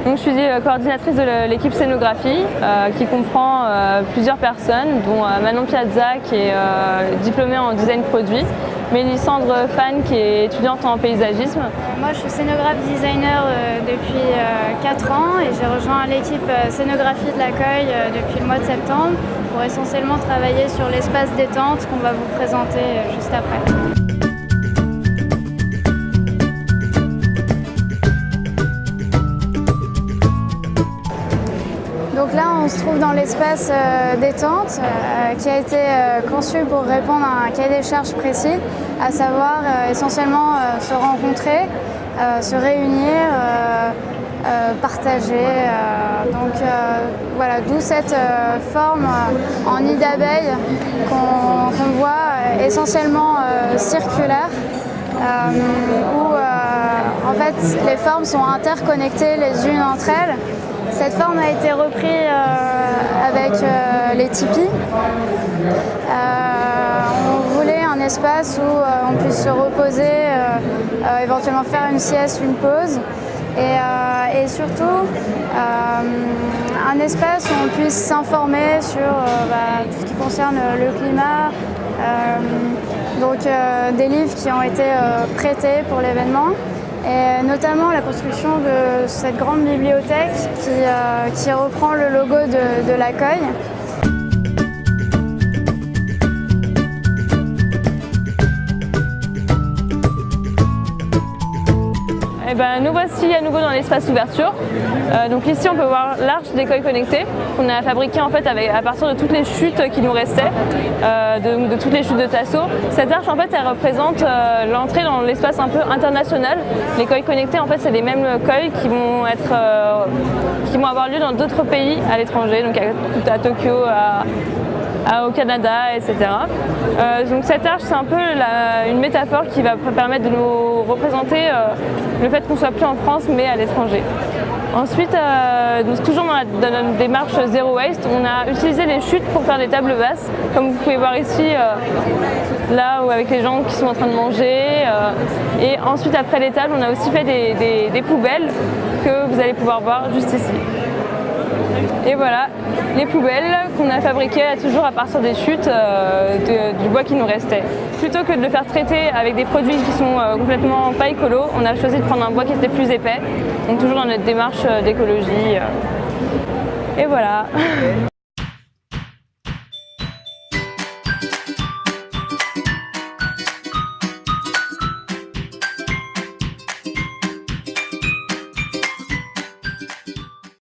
Donc, je suis coordinatrice de l'équipe scénographie qui comprend plusieurs personnes, dont Manon Piazza qui est diplômée en design produit, Mélissandre Fan qui est étudiante en paysagisme. Moi je suis scénographe designer depuis 4 ans et j'ai rejoint l'équipe scénographie de l'Accueil depuis le mois de septembre pour essentiellement travailler sur l'espace détente qu'on va vous présenter juste après. Donc là, on se trouve dans l'espace détente qui a été conçu pour répondre à un cahier des charges précis, à savoir essentiellement se rencontrer, se réunir, partager. Voilà, d'où cette forme en nid d'abeille qu'on voit essentiellement circulaire, où en fait les formes sont interconnectées les unes entre elles. Cette forme a été reprise avec les tipis. On voulait un espace où on puisse se reposer, éventuellement faire une sieste, une pause. Et surtout, un espace où on puisse s'informer sur tout ce qui concerne le climat. Des livres qui ont été prêtés pour l'événement. Et notamment la construction de cette grande bibliothèque qui reprend le logo de l'Accueil. Nous voici à nouveau dans l'espace ouverture. Donc ici on peut voir l'arche d'École Connectée qu'on a fabriquée en fait à partir de toutes les chutes qui nous restaient, de toutes les chutes de Tasso. Cette arche en fait elle représente l'entrée dans l'espace un peu international. Les coils connectés en fait c'est les mêmes coils qui vont avoir lieu dans d'autres pays à l'étranger, donc à Tokyo, au Canada, etc. Donc cette arche c'est un peu une métaphore qui va permettre de nous représenter le fait qu'on soit plus en France mais à l'étranger. Ensuite, toujours dans notre démarche Zero Waste, on a utilisé les chutes pour faire des tables basses, comme vous pouvez voir ici, là où avec les gens qui sont en train de manger. Et ensuite après les tables, on a aussi fait des poubelles que vous allez pouvoir voir juste ici. Et voilà, les poubelles qu'on a fabriquées toujours à partir des chutes du bois qui nous restait. Plutôt que de le faire traiter avec des produits qui sont complètement pas écolos, on a choisi de prendre un bois qui était plus épais, donc toujours dans notre démarche d'écologie. Et voilà.